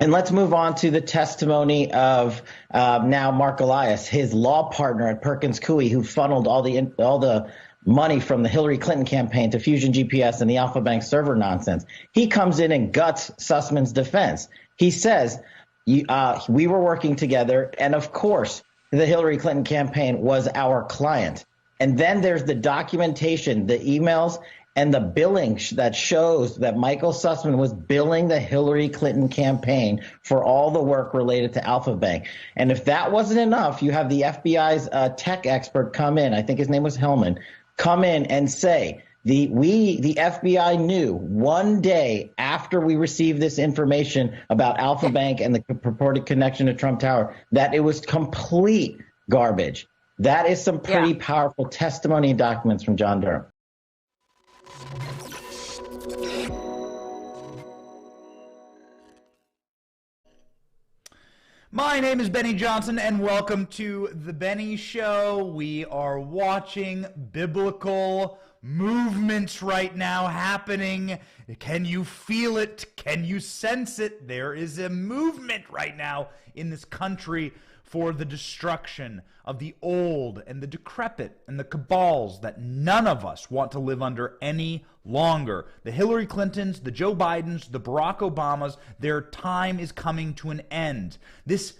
And let's move on to the testimony of now Mark Elias, his law partner at Perkins Coie, who funneled all the money from the Hillary Clinton campaign to Fusion GPS and the Alpha Bank server nonsense. He comes in and guts Sussman's defense. He says, we were working together, and of course, the Hillary Clinton campaign was our client. And then there's the documentation, the emails, and the billing that shows that Michael Sussmann was billing the Hillary Clinton campaign for all the work related to Alpha Bank. And if that wasn't enough, you have the FBI's tech expert come in, I think his name was Hellman, come in and say, the FBI knew one day after we received this information about Alpha Bank and the purported connection to Trump Tower, that it was complete garbage. That is some pretty powerful testimony and documents from John Durham. My name is Benny Johnson, and welcome to The Benny Show. We are watching biblical movements right now happening. Can you feel it? Can you sense it? There is a movement right now in this country for the destruction of the old and the decrepit and the cabals that none of us want to live under any longer. The Hillary Clintons, the Joe Bidens, the Barack Obamas, their time is coming to an end. This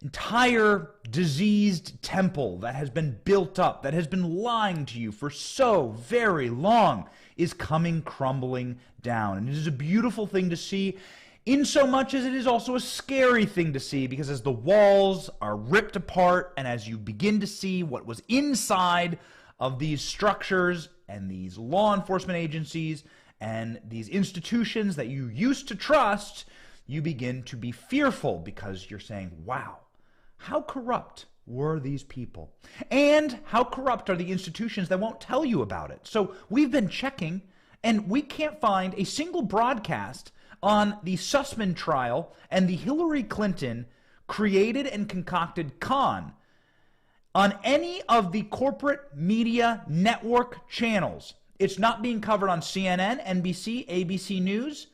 entire diseased temple that has been built up, that has been lying to you for so very long, is coming crumbling down. And it is a beautiful thing to see, in so much as it is also a scary thing to see, because as the walls are ripped apart and as you begin to see what was inside of these structures and these law enforcement agencies and these institutions that you used to trust, you begin to be fearful, because you're saying, wow, how corrupt were these people? And how corrupt are the institutions that won't tell you about it? So we've been checking, and we can't find a single broadcast on the Sussmann trial and the Hillary Clinton created and concocted con on any of the corporate media network channels. It's not being covered on CNN, NBC, ABC News.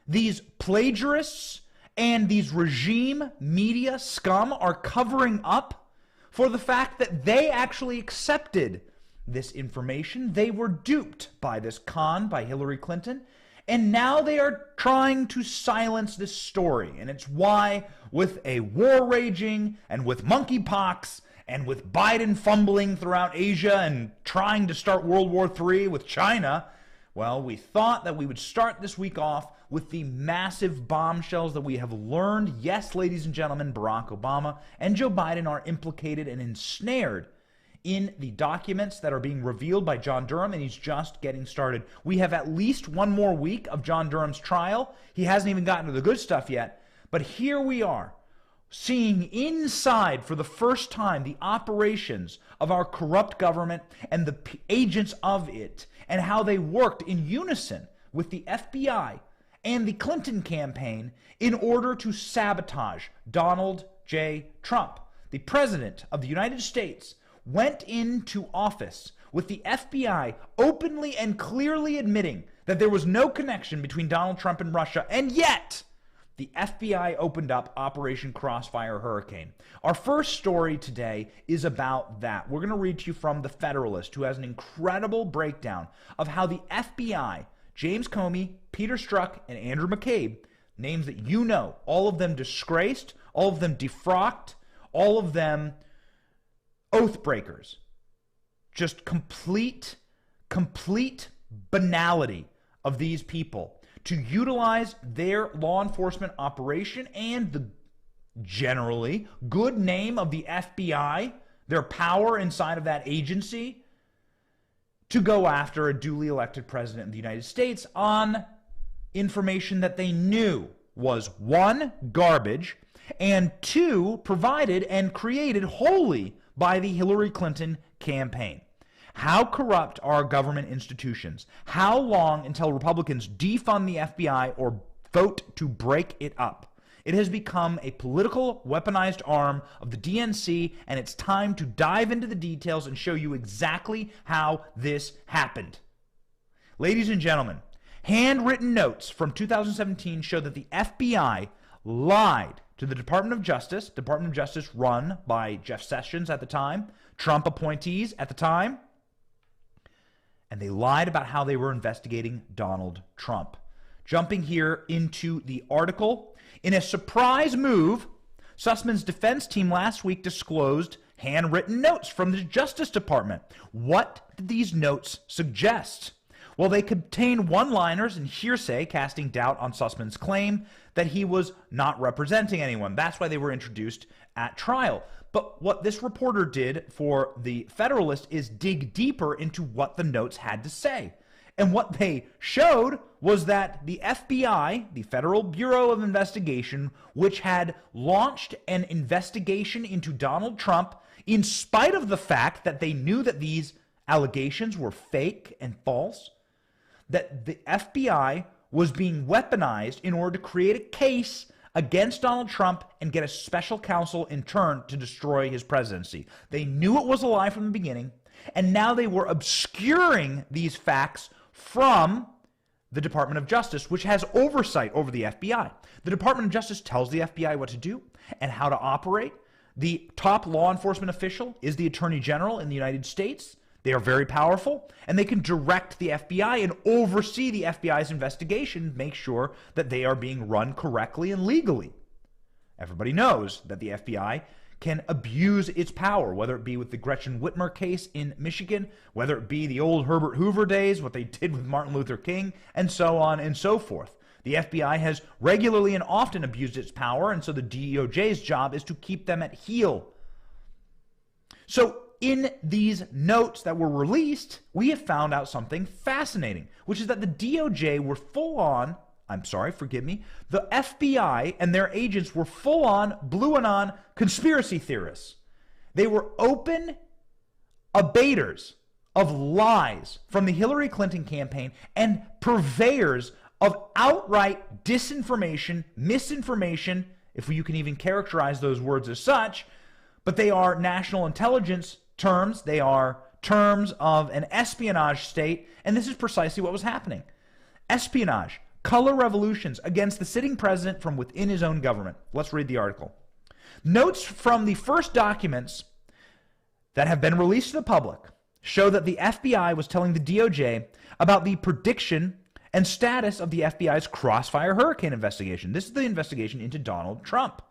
These plagiarists and these regime media scum are covering up for the fact that they actually accepted this information. They were duped by this con by Hillary Clinton. And now they are trying to silence this story. And it's why, with a war raging, and with monkeypox, and with Biden fumbling throughout Asia and trying to start World War III with China, well, we thought that we would start this week off with the massive bombshells that we have learned. Yes, ladies and gentlemen, Barack Obama and Joe Biden are implicated and ensnared in the documents that are being revealed by John Durham, and he's just getting started. We have at least one more week of John Durham's trial. He hasn't even gotten to the good stuff yet, but here we are, seeing inside for the first time the operations of our corrupt government and the agents of it, and how they worked in unison with the FBI and the Clinton campaign in order to sabotage Donald J. Trump. The President of the United States went into office with the FBI openly and clearly admitting that there was no connection between Donald Trump and Russia, and yet the FBI opened up Operation Crossfire Hurricane. Our first story today is about that. We're going to read to you from The Federalist, who has an incredible breakdown of how the FBI, James Comey, Peter Strzok, and Andrew McCabe, names that you know, all of them disgraced, all of them defrocked, all of them oath breakers. Just complete banality of these people to utilize their law enforcement operation and the generally good name of the FBI, their power inside of that agency, to go after a duly elected president of the United States on information that they knew was, one, garbage, and two, provided and created wholly by the Hillary Clinton campaign. How corrupt are our government institutions? How long until Republicans defund the FBI or vote to break it up? It has become a political weaponized arm of the DNC, and it's time to dive into the details and show you exactly how this happened. Ladies and gentlemen, handwritten notes from 2017 show that the FBI lied to the Department of Justice run by Jeff Sessions at the time, Trump appointees at the time, and they lied about how they were investigating Donald Trump. Jumping here into the article, in a surprise move, Sussmann's defense team last week disclosed handwritten notes from the Justice Department. What did these notes suggest? Well, they contain one-liners and hearsay, casting doubt on Sussmann's claim that he was not representing anyone. That's why they were introduced at trial. But what this reporter did for the Federalist is dig deeper into what the notes had to say. And what they showed was that the FBI, the Federal Bureau of Investigation, which had launched an investigation into Donald Trump, in spite of the fact that they knew that these allegations were fake and false, that the FBI was being weaponized in order to create a case against Donald Trump and get a special counsel in turn to destroy his presidency. They knew it was a lie from the beginning, and now they were obscuring these facts from the Department of Justice, which has oversight over the FBI. The Department of Justice tells the FBI what to do and how to operate. The top law enforcement official is the Attorney General in the United States. They are very powerful, and they can direct the FBI and oversee the FBI's investigation, make sure that they are being run correctly and legally. Everybody knows that the FBI can abuse its power, whether it be with the Gretchen Whitmer case in Michigan, whether it be the old Herbert Hoover days, what they did with Martin Luther King, and so on and so forth. The FBI has regularly and often abused its power, and so the DOJ's job is to keep them at heel. So in these notes that were released, we have found out something fascinating, which is that the DOJ were the FBI and their agents were full-on blue anon conspiracy theorists. They were open abaters of lies from the Hillary Clinton campaign and purveyors of outright disinformation, misinformation, if you can even characterize those words as such, but they are national intelligence terms. They are terms of an espionage state, and this is precisely what was happening. Espionage, color revolutions against the sitting president from within his own government. Let's read the article. Notes from the first documents that have been released to the public show that the FBI was telling the DOJ about the prediction and status of the FBI's Crossfire Hurricane investigation. This is the investigation into Donald Trump.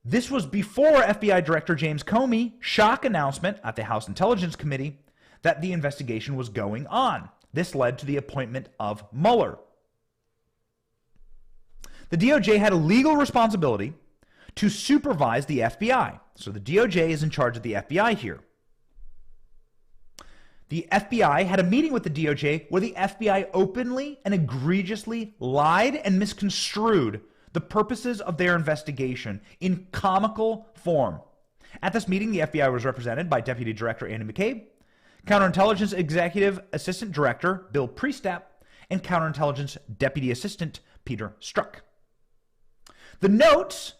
This was before FBI Director James Comey shock announcement at the House Intelligence Committee that the investigation was going on. This led to the appointment of Mueller. The DOJ had a legal responsibility to supervise the FBI. So the DOJ is in charge of the FBI here. The FBI had a meeting with the DOJ where the FBI openly and egregiously lied and misconstrued the purposes of their investigation in comical form. At this meeting, the FBI was represented by Deputy Director Andy McCabe, Counterintelligence Executive Assistant Director Bill Priestap, and Counterintelligence Deputy Assistant Peter Strzok. The notes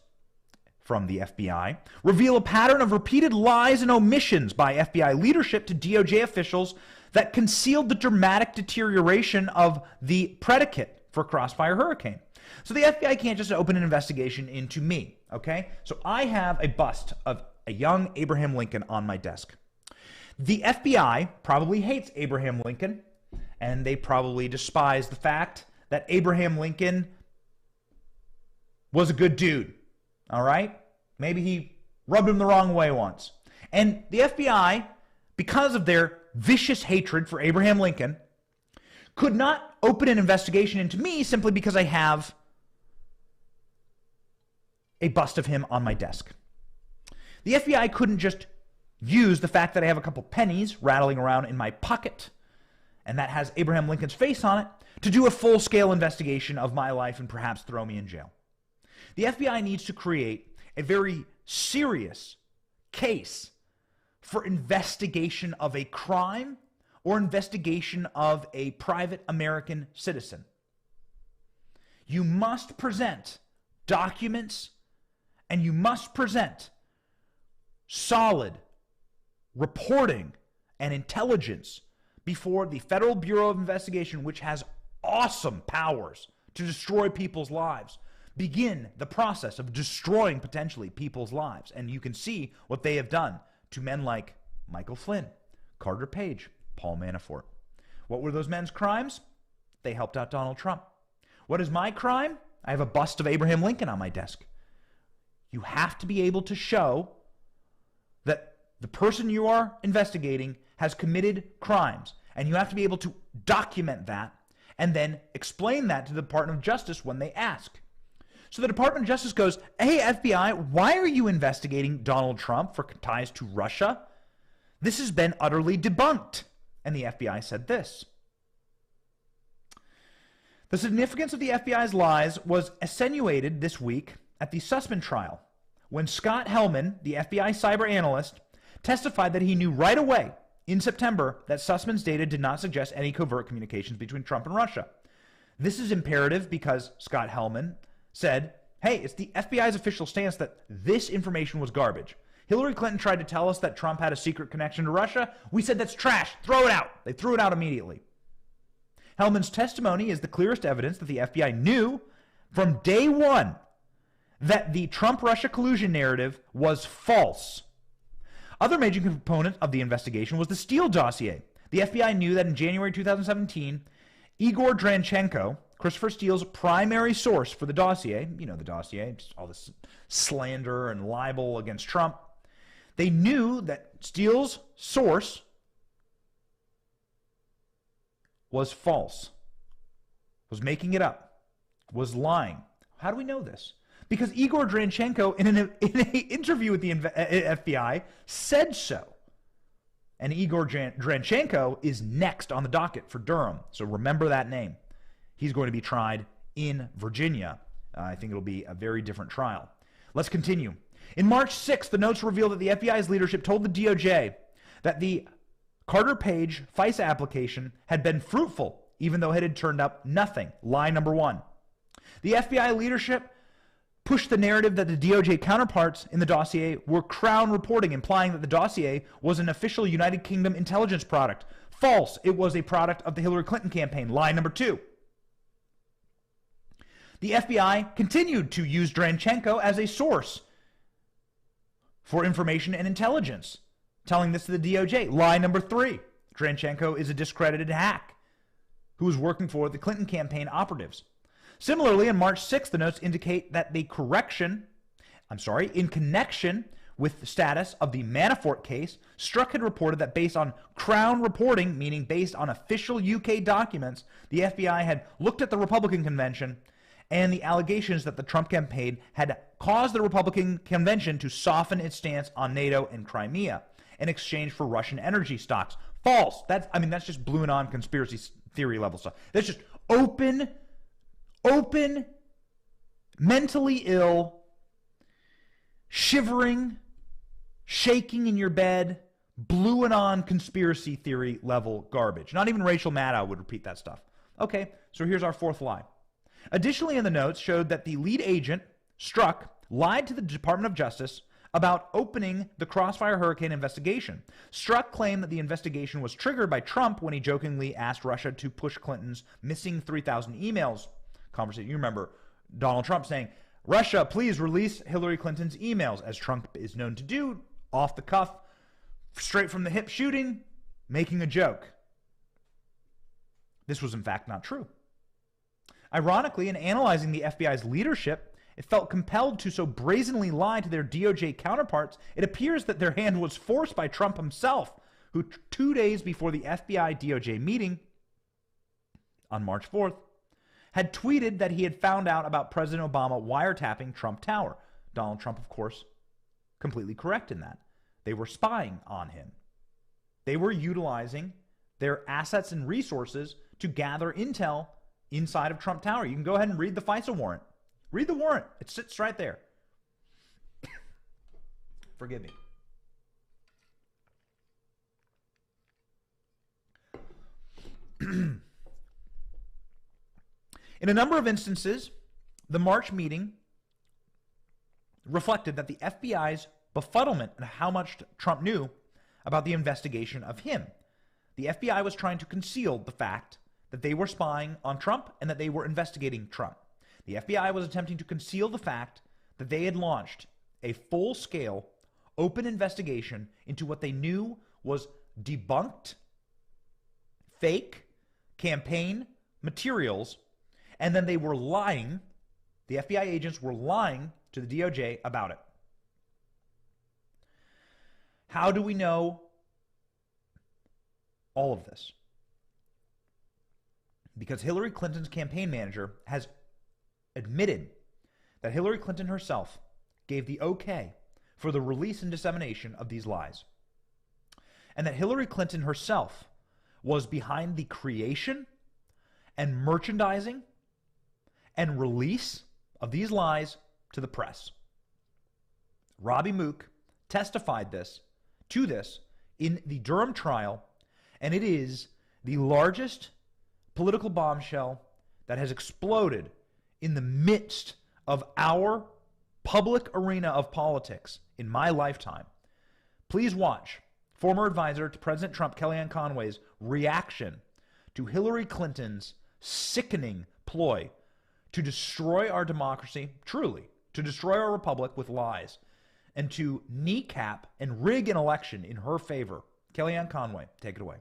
from the FBI reveal a pattern of repeated lies and omissions by FBI leadership to DOJ officials that concealed the dramatic deterioration of the predicate for Crossfire Hurricane. So the FBI can't just open an investigation into me, okay? So I have a bust of a young Abraham Lincoln on my desk. The FBI probably hates Abraham Lincoln, and they probably despise the fact that Abraham Lincoln was a good dude, all right? Maybe he rubbed him the wrong way once. And the FBI, because of their vicious hatred for Abraham Lincoln, could not open an investigation into me simply because I have a bust of him on my desk. The FBI couldn't just use the fact that I have a couple pennies rattling around in my pocket and that has Abraham Lincoln's face on it to do a full-scale investigation of my life and perhaps throw me in jail. The FBI needs to create a very serious case for investigation of a crime or investigation of a private American citizen. You must present documents and you must present solid reporting and intelligence before the Federal Bureau of Investigation, which has awesome powers to destroy people's lives, begin the process of destroying potentially people's lives. And you can see what they have done to men like Michael Flynn, Carter Page, Paul Manafort. What were those men's crimes? They helped out Donald Trump. What is my crime? I have a bust of Abraham Lincoln on my desk. You have to be able to show that the person you are investigating has committed crimes, and you have to be able to document that and then explain that to the Department of Justice when they ask. So the Department of Justice goes, hey, FBI, why are you investigating Donald Trump for ties to Russia? This has been utterly debunked. And the FBI said this. The significance of the FBI's lies was attenuated this week at the Sussmann trial, when Scott Hellman, the FBI cyber analyst, testified that he knew right away in September that Sussmann's data did not suggest any covert communications between Trump and Russia. This is imperative because Scott Hellman said, hey, it's the FBI's official stance that this information was garbage. Hillary Clinton tried to tell us that Trump had a secret connection to Russia. We said that's trash. Throw it out. They threw it out immediately. Hellman's testimony is the clearest evidence that the FBI knew from day one that the Trump-Russia collusion narrative was false. Other major component of the investigation was the Steele dossier. The FBI knew that in January 2017, Igor Dranchenko, Christopher Steele's primary source for the dossier, you know the dossier, just all this slander and libel against Trump, they knew that Steele's source was false, was making it up, was lying. How do we know this? Because Igor Dranchenko, in an interview with the FBI, said so. And Igor Dranchenko is next on the docket for Durham. So remember that name. He's going to be tried in Virginia. I think it'll be a very different trial. Let's continue. In March 6th, the notes reveal that the FBI's leadership told the DOJ that the Carter Page FISA application had been fruitful, even though it had turned up nothing. Lie number one. The FBI leadership pushed the narrative that the DOJ counterparts in the dossier were Crown reporting, implying that the dossier was an official United Kingdom intelligence product. False. It was a product of the Hillary Clinton campaign. Lie number two. The FBI continued to use Dranchenko as a source for information and intelligence, telling this to the DOJ. Lie number three. Dranchenko is a discredited hack who was working for the Clinton campaign operatives. Similarly, on March 6th, the notes indicate that in connection with the status of the Manafort case, Strzok had reported that based on Crown reporting, meaning based on official UK documents, the FBI had looked at the Republican convention and the allegations that the Trump campaign had caused the Republican convention to soften its stance on NATO and Crimea in exchange for Russian energy stocks. False. That's just blue and on conspiracy theory level stuff. That's just open, mentally ill, shivering, shaking in your bed, blue and on conspiracy theory level garbage. Not even Rachel Maddow would repeat that stuff. Okay, so here's our fourth lie. Additionally, in the notes showed that the lead agent, Strzok, lied to the Department of Justice about opening the Crossfire Hurricane investigation. Strzok claimed that the investigation was triggered by Trump when he jokingly asked Russia to push Clinton's missing 3,000 emails conversation. You remember Donald Trump saying, Russia, please release Hillary Clinton's emails, as Trump is known to do, off the cuff, straight from the hip shooting, making a joke. This was in fact not true. Ironically, in analyzing the FBI's leadership, it felt compelled to so brazenly lie to their DOJ counterparts, it appears that their hand was forced by Trump himself, who 2 days before the FBI-DOJ meeting on March 4th, had tweeted that he had found out about President Obama wiretapping Trump Tower. Donald Trump, of course, completely correct in that. They were spying on him. They were utilizing their assets and resources to gather intel inside of Trump Tower. You can go ahead and read the FISA warrant. Read the warrant. It sits right there. Forgive me. In a number of instances, the March meeting reflected that the FBI's befuddlement and how much Trump knew about the investigation of him. The FBI was trying to conceal the fact that they were spying on Trump and that they were investigating Trump. The FBI was attempting to conceal the fact that they had launched a full-scale, open investigation into what they knew was debunked, fake campaign materials, and then they were lying. The FBI agents were lying to the DOJ about it. How do we know all of this? Because Hillary Clinton's campaign manager has admitted that Hillary Clinton herself gave the okay for the release and dissemination of these lies. And that Hillary Clinton herself was behind the creation and merchandising and release of these lies to the press. Robbie Mook testified to this in the Durham trial, and it is the largest political bombshell that has exploded in the midst of our public arena of politics in my lifetime. Please watch former advisor to President Trump, Kellyanne Conway's reaction to Hillary Clinton's sickening ploy to destroy our democracy, truly, to destroy our republic with lies, and to kneecap and rig an election in her favor. Kellyanne Conway, take it away.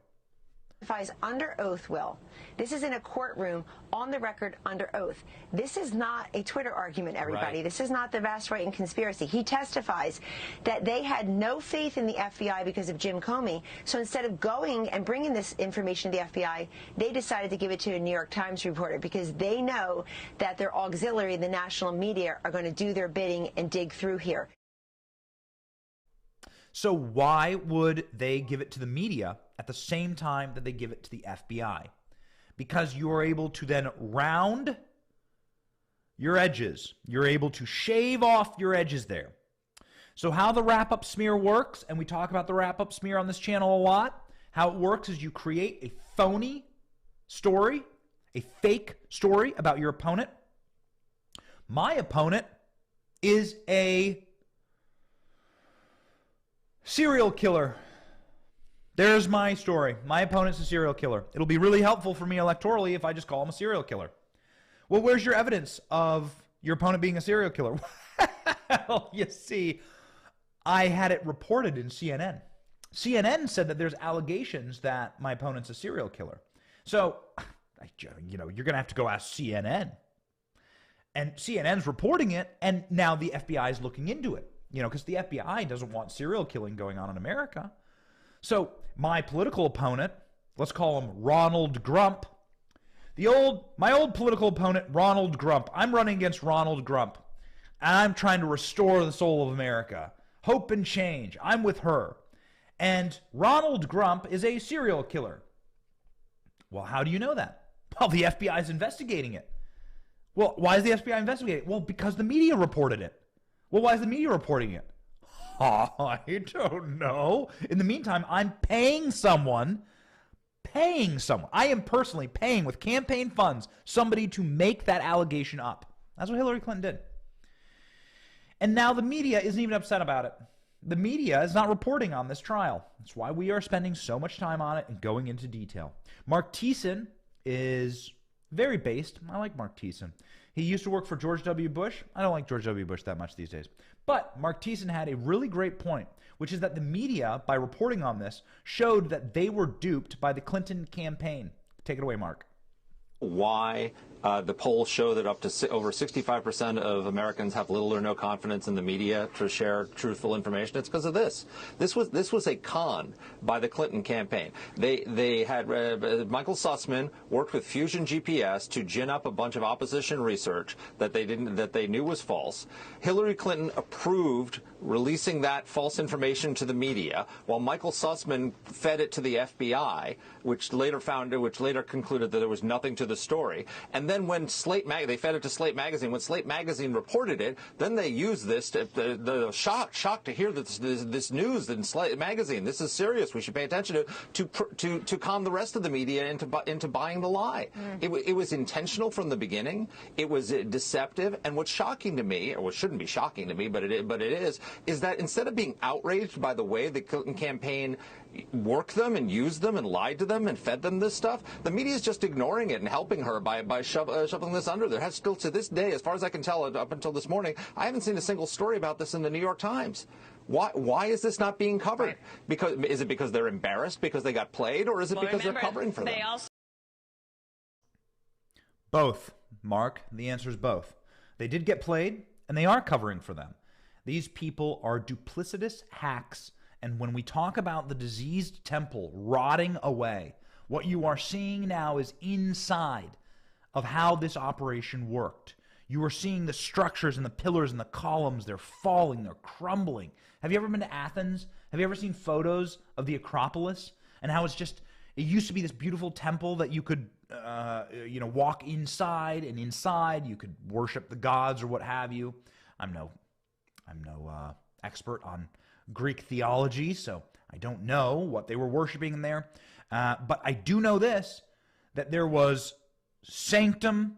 Under oath, Will. This is in a courtroom on the record under oath. This is not a Twitter argument, everybody. Right. This is not the vast right-wing conspiracy. He testifies that they had no faith in the FBI because of Jim Comey. So instead of going and bringing this information to the FBI, they decided to give it to a New York Times reporter because they know that their auxiliary, the national media, are going to do their bidding and dig through here. So why would they give it to the media at the same time that they give it to the FBI? Because you are able to then round your edges. You're able to shave off your edges there. So how the wrap-up smear works, and we talk about the wrap-up smear on this channel a lot, how it works is you create a phony story, a fake story about your opponent. My opponent is a serial killer. There's my story. My opponent's a serial killer. It'll be really helpful for me electorally if I just call him a serial killer. Well, where's your evidence of your opponent being a serial killer? Well, you see, I had it reported in CNN. CNN said that there's allegations that my opponent's a serial killer. So, you're going to have to go ask CNN. And CNN's reporting it, and now the FBI is looking into it. Because the FBI doesn't want serial killing going on in America. So my political opponent, let's call him Ronald Grump. My old political opponent, Ronald Grump. I'm running against Ronald Grump. And I'm trying to restore the soul of America. Hope and change. I'm with her. And Ronald Grump is a serial killer. Well, how do you know that? Well, the FBI is investigating it. Well, why is the FBI investigating it? Well, because the media reported it. Well, why is the media reporting it? I don't know. In the meantime, I'm paying someone. I am personally paying with campaign funds somebody to make that allegation up. That's what Hillary Clinton did. And now the media isn't even upset about it. The media is not reporting on this trial. That's why we are spending so much time on it and going into detail. Mark Thiessen is very based. I like Mark Thiessen. He used to work for George W. Bush. I don't like George W. Bush that much these days. But Mark Thiessen had a really great point, which is that the media, by reporting on this, showed that they were duped by the Clinton campaign. Take it away, Mark. Why the polls show that up to over 65% of Americans have little or no confidence in the media to share truthful information. It's because of this. This was a con by the Clinton campaign. They had Michael Sussmann worked with Fusion GPS to gin up a bunch of opposition research that they knew was false. Hillary Clinton approved releasing that false information to the media, while Michael Sussmann fed it to the FBI, which later concluded that there was nothing to the story. And then when they fed it to Slate Magazine. When Slate Magazine reported it, then they used this the shock to hear this news in Slate Magazine. This is serious. We should pay attention to con the rest of the media into buying the lie. It was intentional from the beginning. It was deceptive. And what's shocking to me, or what shouldn't be shocking to me, but it is that instead of being outraged by the way the Clinton campaign worked them and used them and lied to them and fed them this stuff, the media is just ignoring it and helping her by shoveling this under. There has still to this day, as far as I can tell, up until this morning, I haven't seen a single story about this in the New York Times. Why is this not being covered? Right. Is it because they're embarrassed because they got played, or is it because they're covering for them? Both, Mark. The answer is both. They did get played, and they are covering for them. These people are duplicitous hacks, and when we talk about the diseased temple rotting away, what you are seeing now is inside of how this operation worked. You are seeing the structures and the pillars and the columns. They're falling. They're crumbling. Have you ever been to Athens? Have you ever seen photos of the Acropolis and how it used to be this beautiful temple that you could, walk inside, and inside you could worship the gods or what have you. I'm no expert on Greek theology, so I don't know what they were worshiping in there. But I do know this, that there was sanctum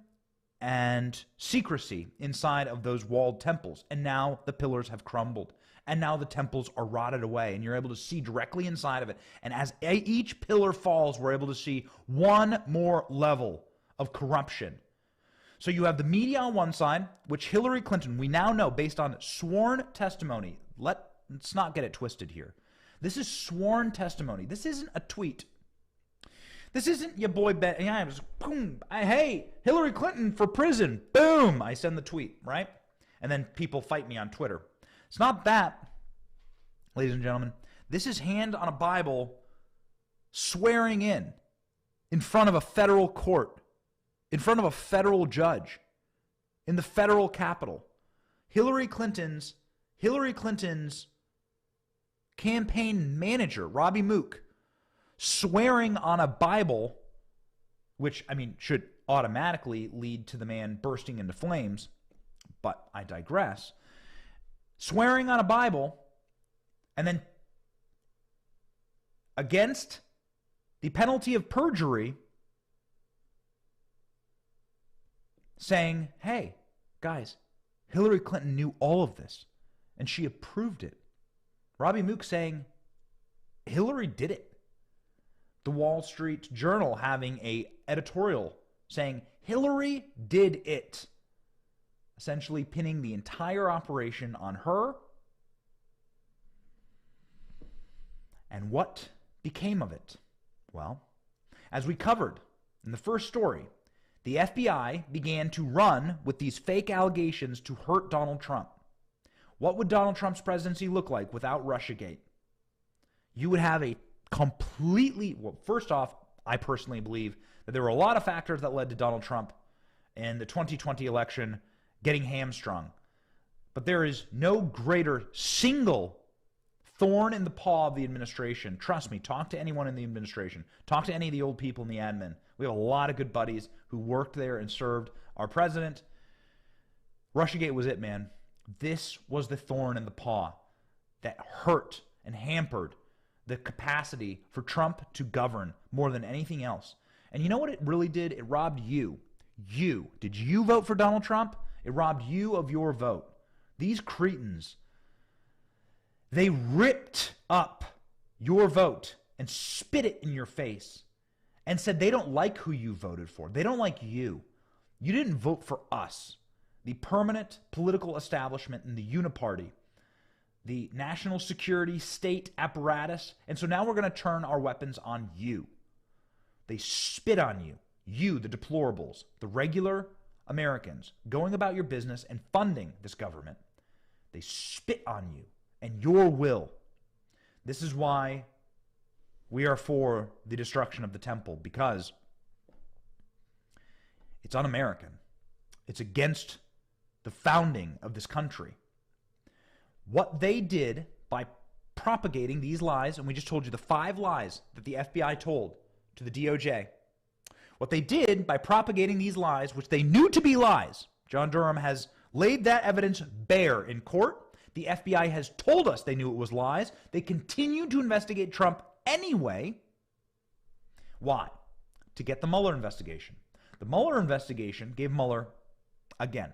and secrecy inside of those walled temples. And now the pillars have crumbled. And now the temples are rotted away. And you're able to see directly inside of it. And as each pillar falls, we're able to see one more level of corruption. So you have the media on one side, which Hillary Clinton, we now know based on sworn testimony. Let's not get it twisted here. This is sworn testimony. This isn't a tweet. This isn't your boy Ben. Yeah, it was boom. Hey, Hillary Clinton for prison. Boom. I send the tweet, right? And then people fight me on Twitter. It's not that, ladies and gentlemen. This is hand on a Bible swearing in front of a federal court, in front of a federal judge, in the federal Capitol. Hillary Clinton's campaign manager, Robbie Mook, swearing on a Bible, which, should automatically lead to the man bursting into flames, but I digress. Swearing on a Bible, and then against the penalty of perjury, saying, hey, guys, Hillary Clinton knew all of this, and she approved it. Robbie Mook saying, Hillary did it. The Wall Street Journal having a editorial saying, Hillary did it. Essentially pinning the entire operation on her. And what became of it? Well, as we covered in the first story, the FBI began to run with these fake allegations to hurt Donald Trump. What would Donald Trump's presidency look like without Russiagate? You would have a completely, well, first off, I personally believe that there were a lot of factors that led to Donald Trump in the 2020 election getting hamstrung. But there is no greater single thorn in the paw of the administration. Trust me, talk to anyone in the administration. Talk to any of the old people in the admin. We have a lot of good buddies who worked there and served our president. Russiagate was it, man. This was the thorn in the paw that hurt and hampered the capacity for Trump to govern more than anything else. And you know what it really did? It robbed you. You. Did you vote for Donald Trump? It robbed you of your vote. These cretins, they ripped up your vote and spit it in your face and said they don't like who you voted for. They don't like you. You didn't vote for us, the permanent political establishment in the uniparty, the national security state apparatus. And so now we're going to turn our weapons on you. They spit on you. You, the deplorables, the regular Americans going about your business and funding this government. They spit on you and your will. This is why we are for the destruction of the temple, because it's un-American. It's against the founding of this country. What they did by propagating these lies, and we just told you the 5 lies that the FBI told to the DOJ. What they did by propagating these lies, which they knew to be lies, John Durham has laid that evidence bare in court. The FBI has told us they knew it was lies. They continued to investigate Trump anyway. Why? To get the Mueller investigation. The Mueller investigation gave Mueller, again,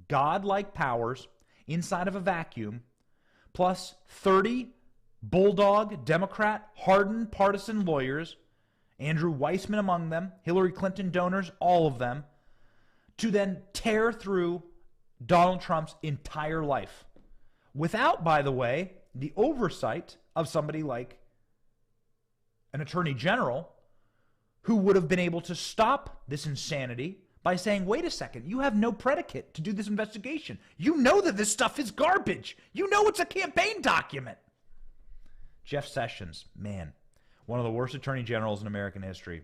godlike powers inside of a vacuum, plus 30 bulldog, Democrat, hardened partisan lawyers Andrew Weissman among them, Hillary Clinton donors, all of them, to then tear through Donald Trump's entire life without, by the way, the oversight of somebody like an attorney general who would have been able to stop this insanity by saying, wait a second, you have no predicate to do this investigation. You know that this stuff is garbage. You know it's a campaign document. Jeff Sessions, man, one of the worst attorney generals in American history.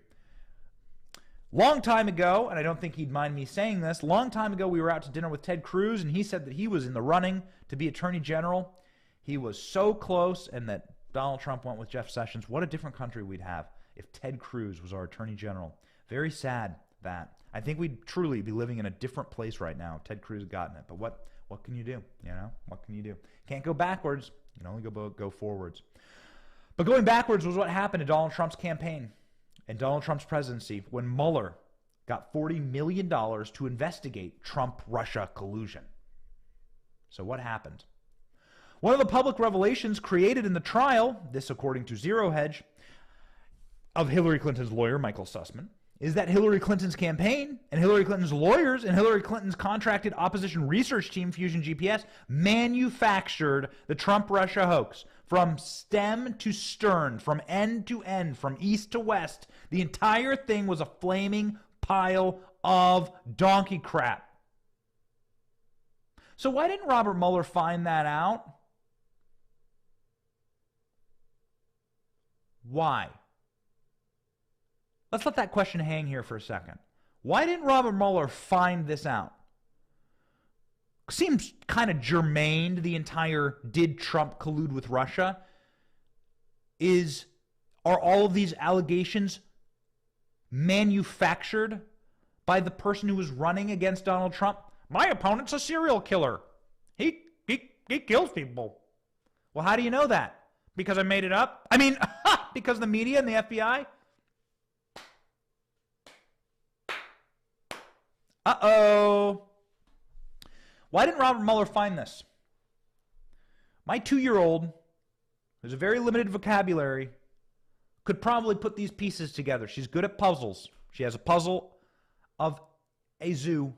Long time ago, and I don't think he'd mind me saying this, long time ago we were out to dinner with Ted Cruz, and he said that he was in the running to be attorney general. He was so close, and that Donald Trump went with Jeff Sessions. What a different country we'd have if Ted Cruz was our attorney general. Very sad that. I think we'd truly be living in a different place right now if Ted Cruz had gotten it. But what can you do? You know, what can you do? Can't go backwards. You can only go forwards. But going backwards was what happened to Donald Trump's campaign and Donald Trump's presidency when Mueller got $40 million to investigate Trump-Russia collusion. So what happened? One of the public revelations created in the trial, this according to Zero Hedge, of Hillary Clinton's lawyer, Michael Sussmann, is that Hillary Clinton's campaign and Hillary Clinton's lawyers and Hillary Clinton's contracted opposition research team, Fusion GPS, manufactured the Trump-Russia hoax from stem to stern, from end to end, from east to west. The entire thing was a flaming pile of donkey crap. So why didn't Robert Mueller find that out? Why? Let's let that question hang here for a second. Why didn't Robert Mueller find this out? Seems kind of germane to the entire did Trump collude with Russia. Are all of these allegations manufactured by the person who was running against Donald Trump? My opponent's a serial killer. He kills people. Well, how do you know that? Because I made it up? I mean, because the media and the FBI? Uh-oh. Why didn't Robert Mueller find this? My 2-year-old, who's a very limited vocabulary, could probably put these pieces together. She's good at puzzles. She has a puzzle of a zoo,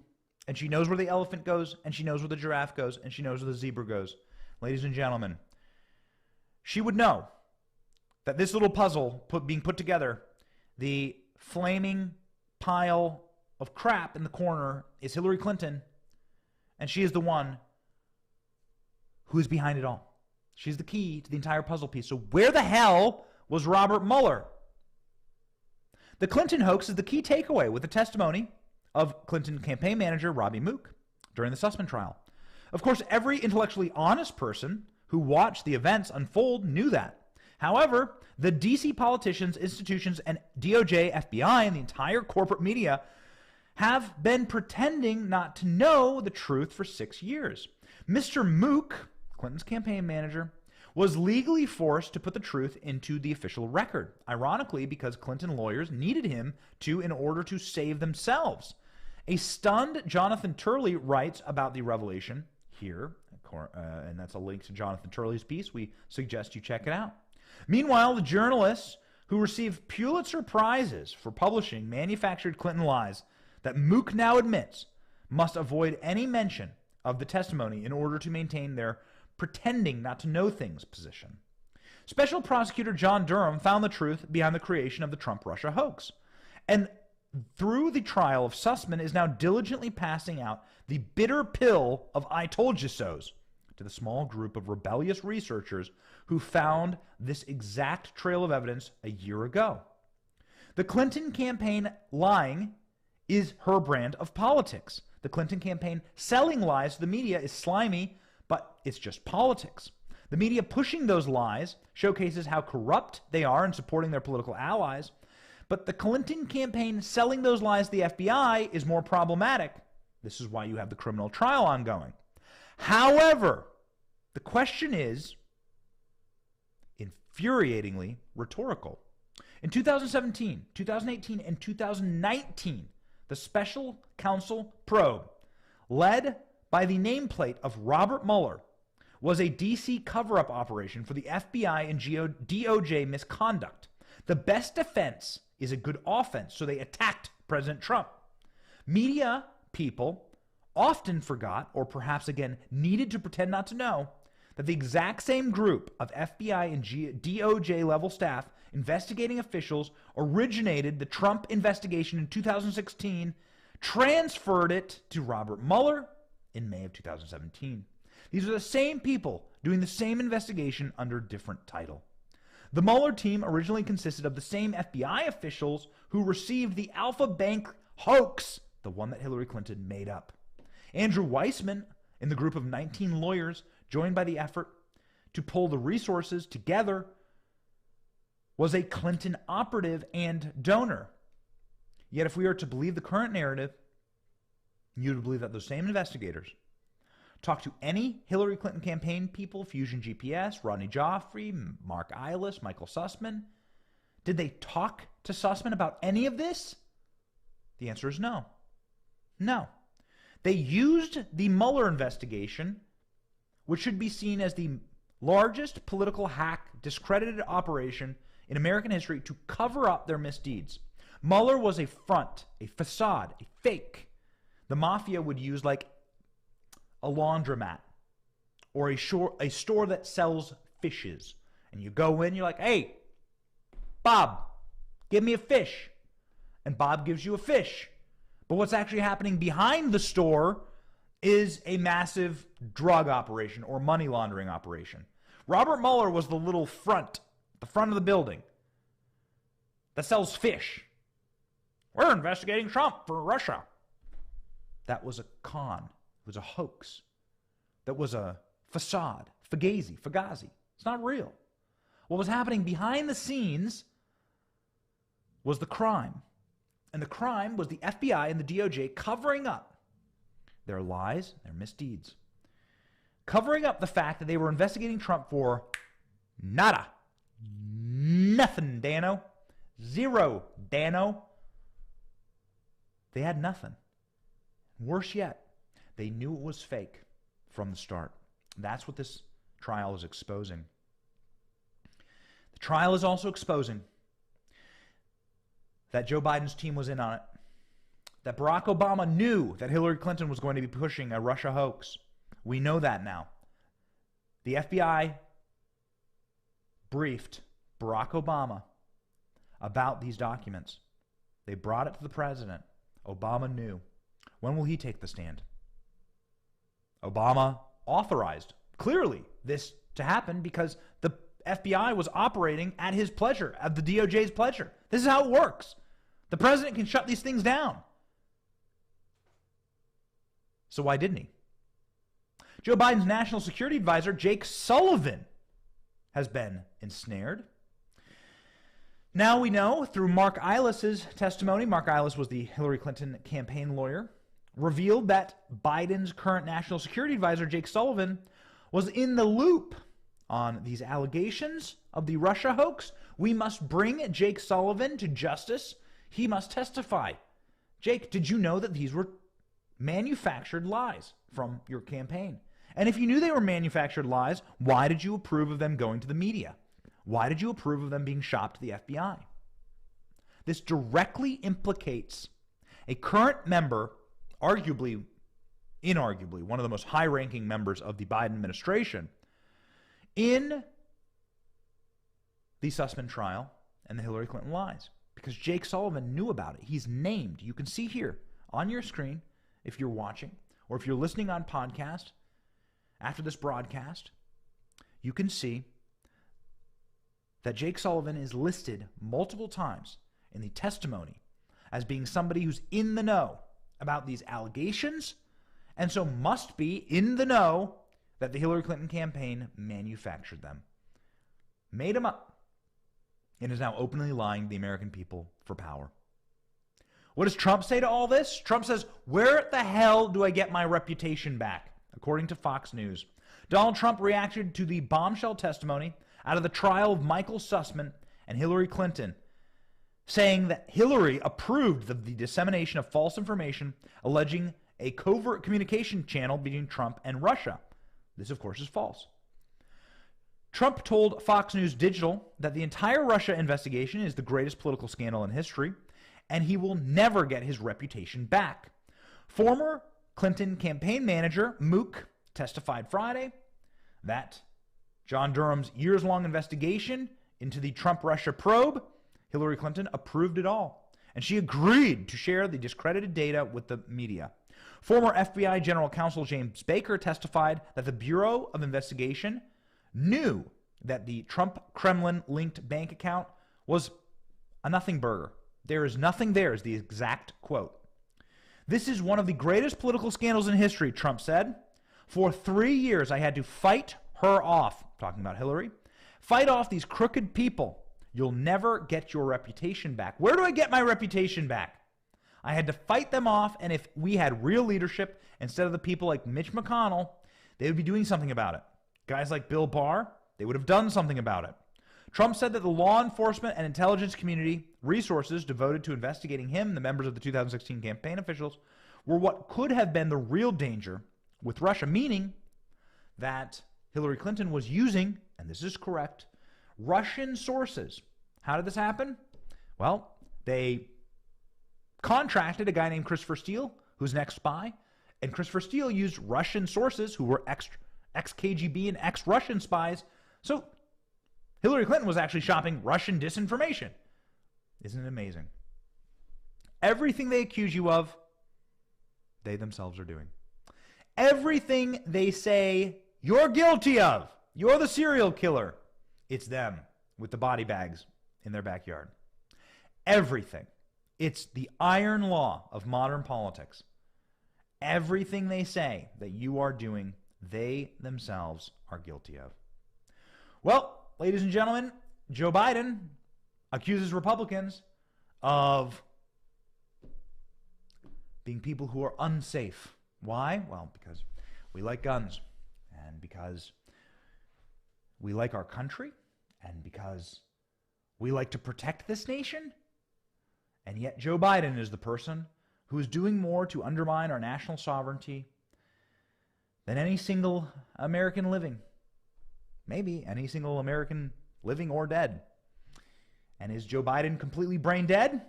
and she knows where the elephant goes, and she knows where the giraffe goes, and she knows where the zebra goes. Ladies and gentlemen, she would know that this little puzzle being put together, the flaming pile of crap in the corner is Hillary Clinton, and she is the one who is behind it all. She's the key to the entire puzzle piece. So where the hell was Robert Mueller? The Clinton hoax is the key takeaway with the testimony of Clinton campaign manager Robbie Mook during the Sussmann trial. Of course, every intellectually honest person who watched the events unfold knew that. However, the DC politicians, institutions, and DOJ, FBI, and the entire corporate media have been pretending not to know the truth for 6 years. Mr. Mook, Clinton's campaign manager, was legally forced to put the truth into the official record, ironically because Clinton lawyers needed him to in order to save themselves. A stunned Jonathan Turley writes about the revelation here, and that's a link to Jonathan Turley's piece. We suggest you check it out. Meanwhile, the journalists who received Pulitzer Prizes for publishing manufactured Clinton lies that Mook now admits must avoid any mention of the testimony in order to maintain their pretending not to know things position. Special Prosecutor John Durham found the truth behind the creation of the Trump-Russia hoax, and through the trial of Sussmann is now diligently passing out the bitter pill of I told you so's to the small group of rebellious researchers who found this exact trail of evidence a year ago. The Clinton campaign lying is her brand of politics. The Clinton campaign selling lies to the media is slimy, but it's just politics. The media pushing those lies showcases how corrupt they are in supporting their political allies, but the Clinton campaign selling those lies to the FBI is more problematic. This is why you have the criminal trial ongoing. However, the question is infuriatingly rhetorical. In 2017, 2018, and 2019, the special counsel probe, led by the nameplate of Robert Mueller, was a DC cover-up operation for the FBI and DOJ misconduct. The best defense is a good offense. So they attacked President Trump. Media people often forgot, or perhaps again needed to pretend not to know, that the exact same group of FBI and DOJ level staff investigating officials originated the Trump investigation in 2016, transferred it to Robert Mueller in May of 2017. These are the same people doing the same investigation under a different title. The Mueller team originally consisted of the same FBI officials who received the Alpha Bank hoax, the one that Hillary Clinton made up. Andrew Weissman, in the group of 19 lawyers joined by the effort to pull the resources together, was a Clinton operative and donor. Yet if we are to believe the current narrative, you would believe that those same investigators talked to any Hillary Clinton campaign people, Fusion GPS, Rodney Joffrey, Mark Eilis, Michael Sussmann. Did they talk to Sussmann about any of this? The answer is no. No. They used the Mueller investigation, which should be seen as the largest political hack, discredited operation in American history, to cover up their misdeeds. Mueller was a front, a facade, a fake. The mafia would use like a laundromat or a store that sells fishes. And you go in, you're like, hey, Bob, give me a fish. And Bob gives you a fish. But what's actually happening behind the store is a massive drug operation or money laundering operation. Robert Mueller was the little front, the front of the building that sells fish. We're investigating Trump for Russia. That was a con. It was a hoax. That was a facade. Fugazi. It's not real. What was happening behind the scenes was the crime. And the crime was the FBI and the DOJ covering up their lies, their misdeeds. Covering up the fact that they were investigating Trump for nada. Nothing, Dano. Zero, Dano. They had nothing. Worse yet, they knew it was fake from the start. That's what this trial is exposing. The trial is also exposing that Joe Biden's team was in on it, that Barack Obama knew that Hillary Clinton was going to be pushing a Russia hoax. We know that now. The FBI briefed Barack Obama about these documents. They brought it to the president. Obama knew. When will he take the stand? Obama authorized, clearly, this to happen because the FBI was operating at his pleasure, at the DOJ's pleasure. This is how it works. The president can shut these things down. So why didn't he? Joe Biden's national security advisor, Jake Sullivan, has been ensnared. Now we know through Mark Eilis' testimony, Mark Eilis was the Hillary Clinton campaign lawyer, revealed that Biden's current national security advisor, Jake Sullivan, was in the loop on these allegations of the Russia hoax. We must bring Jake Sullivan to justice. He must testify. Jake, did you know that these were manufactured lies from your campaign? And if you knew they were manufactured lies, why did you approve of them going to the media? Why did you approve of them being shopped to the FBI? This directly implicates a current member, inarguably one of the most high-ranking members of the Biden administration, in the Sussmann trial and the Hillary Clinton lies, because Jake Sullivan knew about it. He's named. You can see here on your screen, if you're watching, or if you're listening on podcast after this broadcast, you can see that Jake Sullivan is listed multiple times in the testimony as being somebody who's in the know about these allegations, and so must be in the know that the Hillary Clinton campaign manufactured them, made them up, and is now openly lying to the American people for power. What does Trump say to all this? Trump says, where the hell do I get my reputation back? According to Fox News. Donald Trump reacted to the bombshell testimony out of the trial of Michael Sussmann and Hillary Clinton, saying that Hillary approved of the dissemination of false information alleging a covert communication channel between Trump and Russia. This, of course, is false. Trump told Fox News Digital that the entire Russia investigation is the greatest political scandal in history, and he will never get his reputation back. Former Clinton campaign manager Mook testified Friday that John Durham's years-long investigation into the Trump-Russia probe, Hillary Clinton approved it all, and she agreed to share the discredited data with the media. Former FBI General Counsel James Baker testified that the Bureau of Investigation knew that the Trump Kremlin-linked bank account was a nothing burger. There is nothing there, is the exact quote. This is one of the greatest political scandals in history, Trump said. For 3 years, I had to fight her off, talking about Hillary, fight off these crooked people. You'll never get your reputation back. Where do I get my reputation back? I had to fight them off, and if we had real leadership instead of the people like Mitch McConnell, they would be doing something about it. Guys like Bill Barr, they would have done something about it. Trump said that the law enforcement and intelligence community resources devoted to investigating him, the members of the 2016 campaign officials, were what could have been the real danger with Russia, meaning that Hillary Clinton was using, and this is correct, Russian sources. How did this happen? Well, they contracted a guy named Christopher Steele, who's an ex-spy, and Christopher Steele used Russian sources who were ex-KGB and ex-Russian spies. So Hillary Clinton was actually shopping Russian disinformation. Isn't it amazing? Everything they accuse you of, they themselves are doing. Everything they say you're guilty of, you're the serial killer, it's them with the body bags in their backyard. Everything. It's the iron law of modern politics. Everything they say that you are doing, they themselves are guilty of. Well, ladies and gentlemen, Joe Biden accuses Republicans of being people who are unsafe. Why? Well, because we like guns, and because we like our country, and because we like to protect this nation. And yet Joe Biden is the person who is doing more to undermine our national sovereignty than any single American living. Maybe any single American living or dead. And is Joe Biden completely brain dead?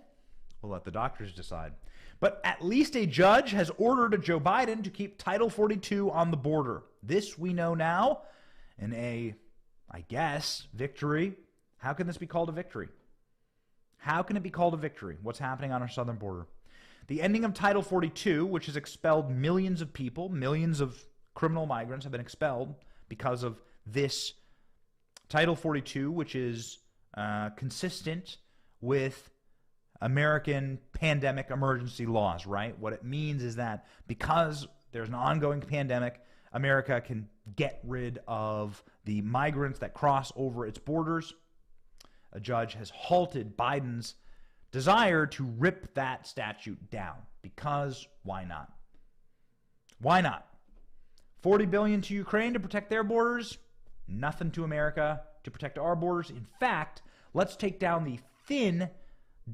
We'll let the doctors decide. But at least a judge has ordered Joe Biden to keep Title 42 on the border. This we know now. And I guess, victory. How can this be called a victory? How can it be called a victory? What's happening on our southern border? The ending of Title 42, which has expelled millions of people, millions of criminal migrants have been expelled because of this Title 42, which is consistent with American pandemic emergency laws, right? What it means is that because there's an ongoing pandemic, America can get rid of the migrants that cross over its borders. A judge has halted Biden's desire to rip that statute down because why not? Why not? $40 billion to Ukraine to protect their borders, nothing to America to protect our borders. In fact, let's take down the thin,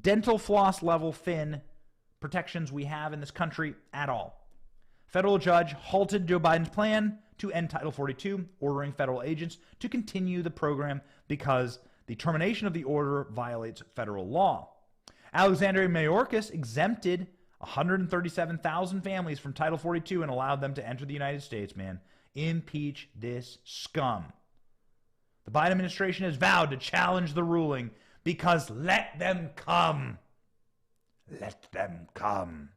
dental floss level thin protections we have in this country at all. Federal judge halted Joe Biden's plan to end Title 42, ordering federal agents to continue the program because the termination of the order violates federal law. Alexandria Mayorkas exempted 137,000 families from Title 42 and allowed them to enter the United States, man. Impeach this scum. The Biden administration has vowed to challenge the ruling because let them come. Let them come.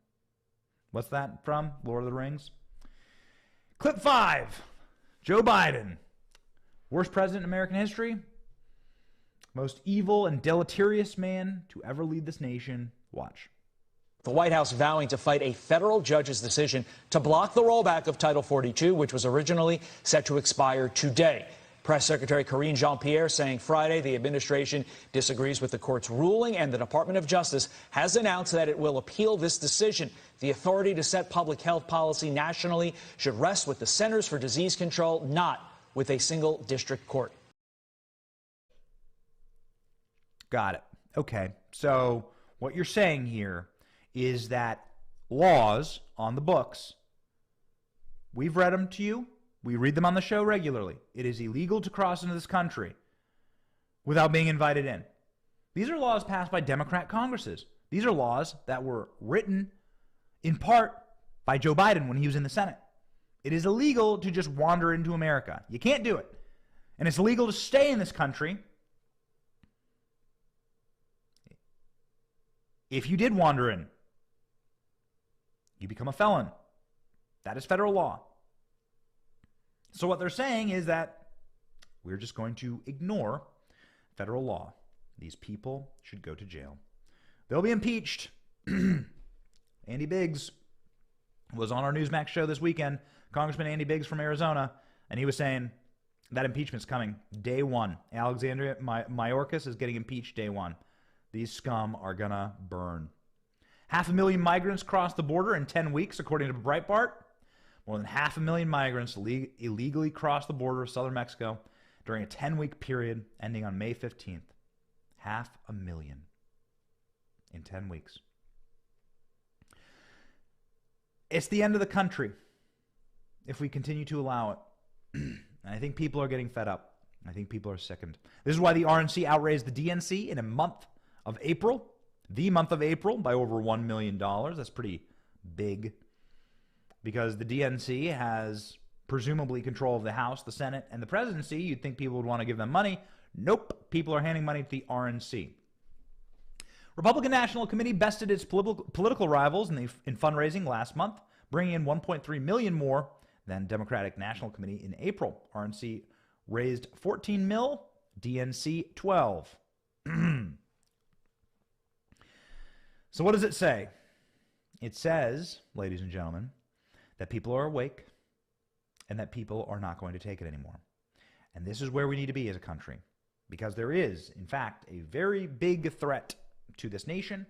What's that from? Lord of the Rings? Clip 5. Joe Biden. Worst president in American history. Most evil and deleterious man to ever lead this nation. Watch. The White House vowing to fight a federal judge's decision to block the rollback of Title 42, which was originally set to expire today. Press Secretary Karine Jean-Pierre saying Friday the administration disagrees with the court's ruling, and the Department of Justice has announced that it will appeal this decision. The authority to set public health policy nationally should rest with the Centers for Disease Control, not with a single district court. Got it. Okay. So what you're saying here is that laws on the books, we've read them to you. We read them on the show regularly. It is illegal to cross into this country without being invited in. These are laws passed by Democrat Congresses. These are laws that were written in part by Joe Biden when he was in the Senate. It is illegal to just wander into America. You can't do it. And it's illegal to stay in this country if you did wander in. You become a felon. That is federal law. So what they're saying is that we're just going to ignore federal law. These people should go to jail. They'll be impeached. Andy Biggs was on our Newsmax show this weekend, Congressman Andy Biggs from Arizona, and he was saying that impeachment's coming day one. Alexandria Mayorkas is getting impeached day one. These scum are going to burn. 500,000 migrants crossed the border in 10 weeks, according to Breitbart. More than 500,000 migrants illegally crossed the border of southern Mexico during a 10-week period ending on May 15th. 500,000 in 10 weeks. It's the end of the country if we continue to allow it. And I think people are getting fed up. I think people are sickened. This is why the RNC outraised the DNC in a month of April, the month of April, by over $1 million. That's pretty big because the DNC has presumably control of the House, the Senate, and the presidency. You'd think people would want to give them money. Nope. People are handing money to the RNC. Republican National Committee bested its political rivals in fundraising last month, bringing in $1.3 million more than Democratic National Committee in April. RNC raised $14 million, DNC $12 million. So what does it say? It says, ladies and gentlemen, that people are awake and that people are not going to take it anymore. And this is where we need to be as a country, because there is, in fact, a very big threat to this nation,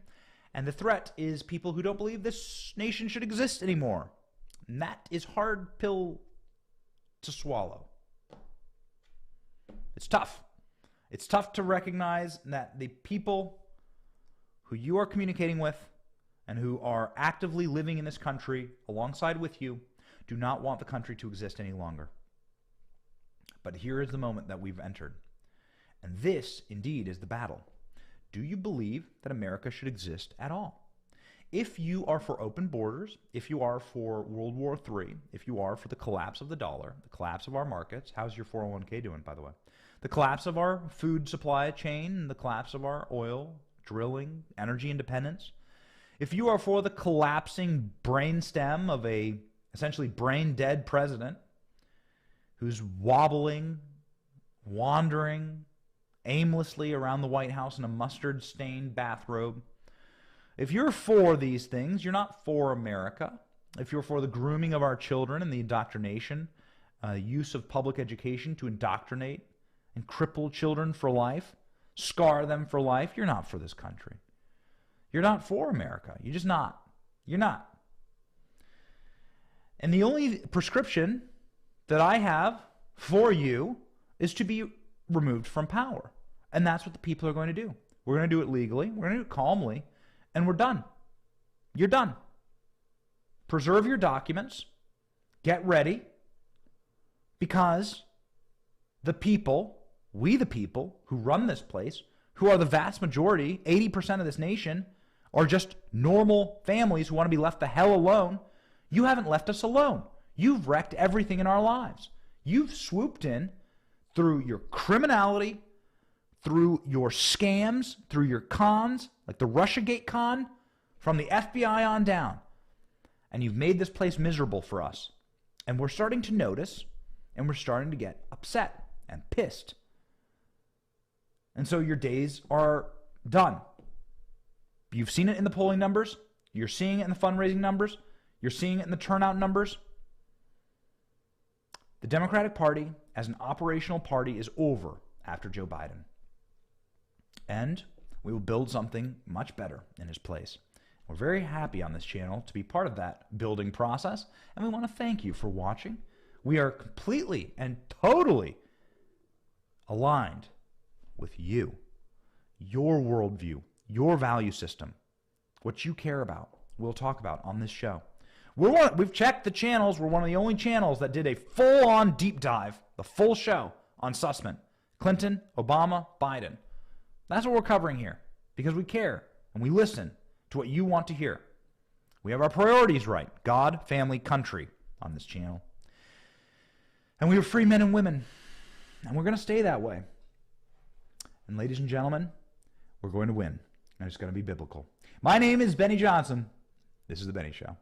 and the threat is people who don't believe this nation should exist anymore. And that is hard pill to swallow. It's tough. It's tough to recognize that the people who you are communicating with and who are actively living in this country alongside with you do not want the country to exist any longer. But here is the moment that we've entered. And this, indeed, is the battle. Do you believe that America should exist at all? If you are for open borders, if you are for World War III, if you are for the collapse of the dollar, the collapse of our markets, how's your 401k doing, by the way? The collapse of our food supply chain, the collapse of our oil, drilling, energy independence. If you are for the collapsing brainstem of a essentially brain-dead president who's wobbling, wandering aimlessly around the White House in a mustard-stained bathrobe, if you're for these things, you're not for America. If you're for the grooming of our children and the indoctrination, use of public education to indoctrinate and cripple children for life, scar them for life, you're not for this country. You're not for America. You're just not. You're not. And the only prescription that I have for you is to be removed from power. And that's what the people are going to do. We're going to do it legally. We're going to do it calmly. And we're done. You're done. Preserve your documents. Get ready. Because the people, we the people who run this place, who are the vast majority, 80% of this nation, are just normal families who want to be left the hell alone. You haven't left us alone. You've wrecked everything in our lives. You've swooped in through your criminality, through your scams, through your cons, like the Russiagate con, from the FBI on down. And you've made this place miserable for us. And we're starting to notice, and we're starting to get upset and pissed. And so your days are done. You've seen it in the polling numbers. You're seeing it in the fundraising numbers. You're seeing it in the turnout numbers. The Democratic Party, as an operational party, is over after Joe Biden. And we will build something much better in his place. We're very happy on this channel to be part of that building process, and we want to thank you for watching. We are completely and totally aligned with you, your worldview, your value system, what you care about, we'll talk about on this show. We've checked the channels. We're one of the only channels that did a full-on deep dive, the full show on Sussmann. Clinton, Obama, Biden. That's what we're covering here because we care and we listen to what you want to hear. We have our priorities right. God, family, country on this channel. And we are free men and women. And we're going to stay that way. And ladies and gentlemen, we're going to win. And it's going to be biblical. My name is Benny Johnson. This is The Benny Show.